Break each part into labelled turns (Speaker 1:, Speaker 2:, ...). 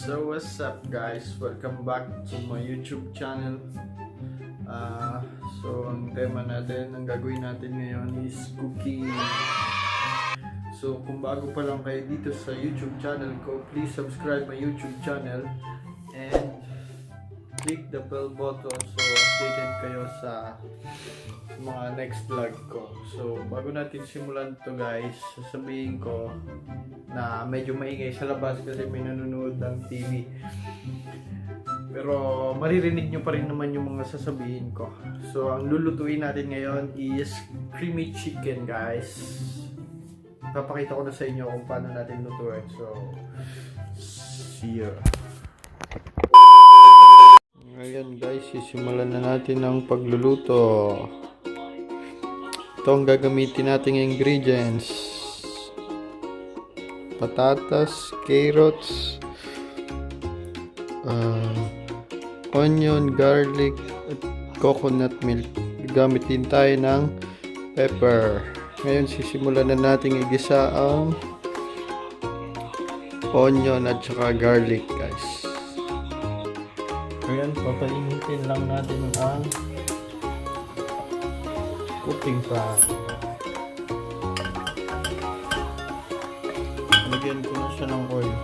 Speaker 1: So what's up guys? Welcome back to my YouTube channel. So ang tema natin, ang gagawin natin ngayon is cooking. So kung bago pa lang kayo dito sa YouTube channel ko, please subscribe my YouTube channel and click the bell button so updated kayo sa mga next vlog ko. So bago natin simulan to guys, sasabihin ko na medyo maingay sa labas kasi may nanonood ng TV. Pero maririnig nyo pa rin naman yung mga sasabihin ko. So ang lulutuin natin ngayon is creamy chicken guys. Papakita ko na sa inyo kung paano natin lutuin. So see you. Ngayon guys, sisimulan na natin ang pagluluto. Ito ang gagamitin nating ingredients: patatas, carrots, onion, garlic, at coconut milk. Gamit din tayo ng pepper. Ngayon sisimulan na nating igisa ang onion at saka garlic guys. Ngayon papainitin lang natin ang cooking pan. Lagyan ko na siya ng oil.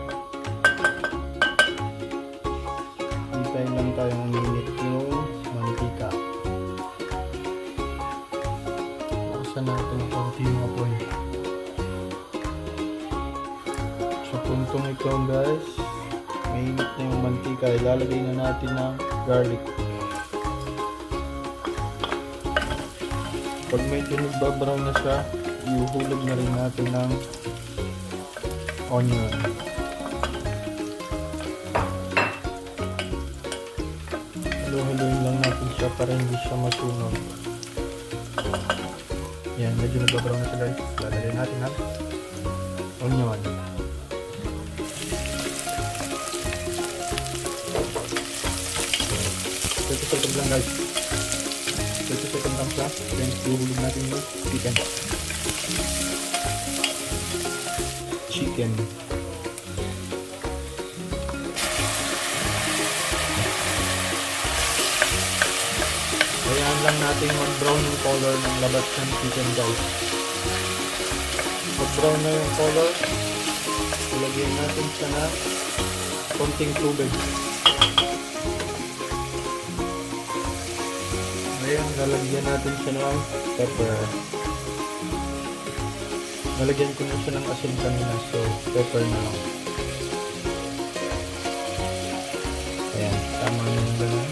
Speaker 1: Hintayin lang tayong minit yung mantika. Lakasan natin konti yung apoy. Sa puntong ito guys, mainit na yung mantika. Ilalagay na natin ng garlic. Pag medyo nagbabrown na siya, iuhulog na rin natin ng onion. Haluhaluin lang natin siya para hindi siya masunog. Yan, medyo nagbabrown na siya guys. Lalagay natin ng onion. 30 seconds lang guys. 30 seconds lang siya. Then iuhulog natin yung chicken. Hayaan lang natin mag-brown yung color ng labas ng chicken guys. Mag-brown na yung color, ilagyan natin siya na konting tubig. Ngayon lalagyan natin siya ng pepper. Nalagyan ko na siya ng asin kanina, so pepper na lang. Ayan, tama na yung ganun.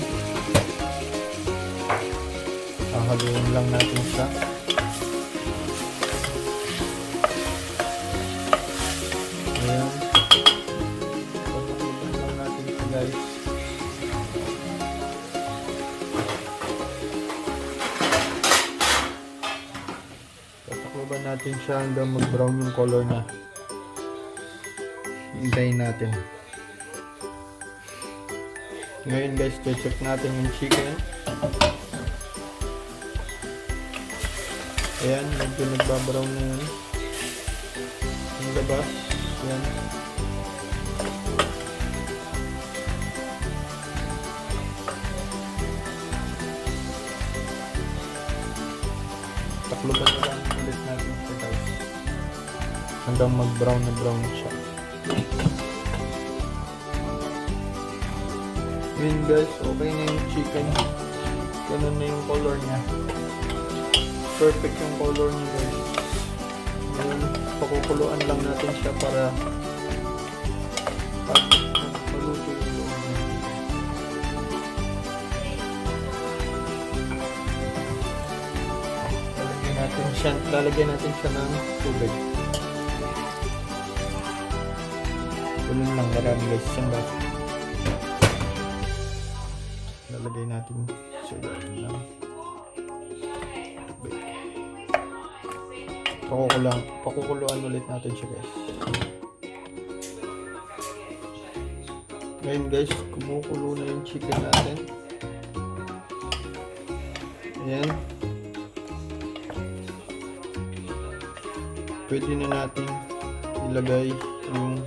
Speaker 1: Haluin lang natin siya. Ayan. Haluin lang natin siya guys. Tatakloban natin siya hanggang mag-brown yung color na. Hintayin natin. Ngayon guys, check natin yung chicken. Ayan, medyo nagbabrown na yun yung labas. Ayan. Takloban na lang ulit natin ito guys hanggang mag-brown na brown siya. Ngayon guys, okay na yung chicken. Ganun na yung color niya. Perfect yung color niya guys. Ngayon, pakukuluan lang natin siya para maluto yung loob niya. Lalagyan natin siya ng tubig. Ganun lang, marami guys siyang ba. Lalagay natin siya ng pakukuluan ulit natin siya guys. Ngayon guys, kumukulo na yung chicken natin. Ayan. Pwede na natin ilagay yung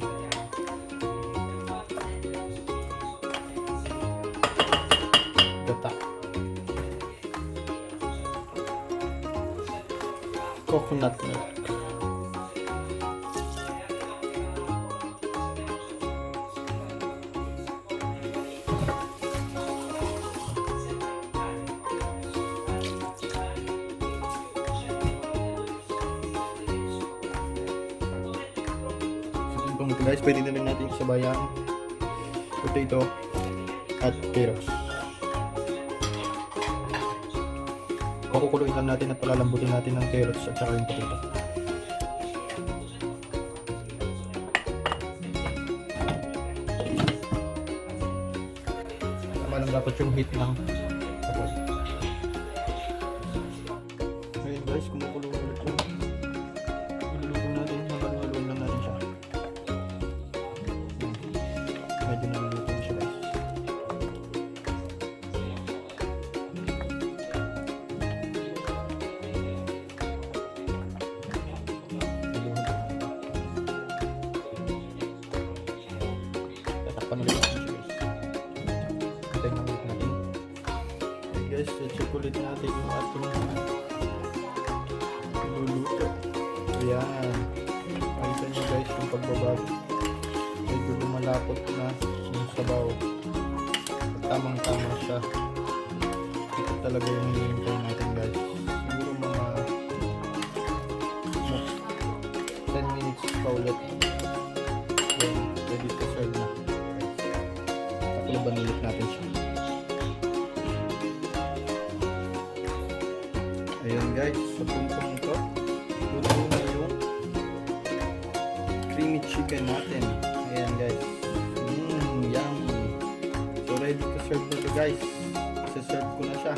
Speaker 1: coconut milk. So guys, pwede na rin natin sabayan potato at carrots. Pakukuluin lang natin at palalambutin natin ng carrots at saka yung potato. Tama lang dapat yung heat ng kapal. Ngayon guys, kumukulo ulit yun. Iluluto natin, haluin lang natin siya. Medyo naluluto na siya guys. Tatakpan ulit natin siya guys. Hintayin lang ulit natin. Okay guys, check ulit natin yung ating niluluto. Ayan. Makita nyo guys yung pagbabago. Medyo lumalapot na yung sabaw. At tamang tama siya. Ito talaga yung hinihintay natin guys. Siguro mga 10 minutes pa ulit. Then ready to serve na. Takloban ulit natin siya. Ayun guys, sa puntong ito, luto na yung creamy chicken natin. Ayan guys. Yummy. So ready to serve na ito guys. Isa-serve ko na siya.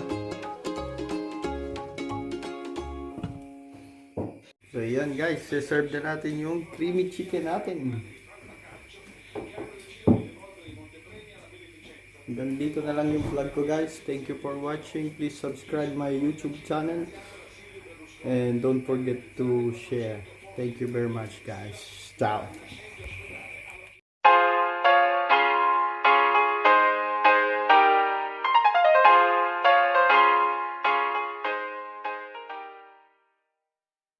Speaker 1: So ayan guys, isa-serve na natin yung creamy chicken natin. Hanggang dito na lang yung vlog ko guys. Thank you for watching. Please subscribe my YouTube channel. And don't forget to share. Thank you very much guys. Ciao.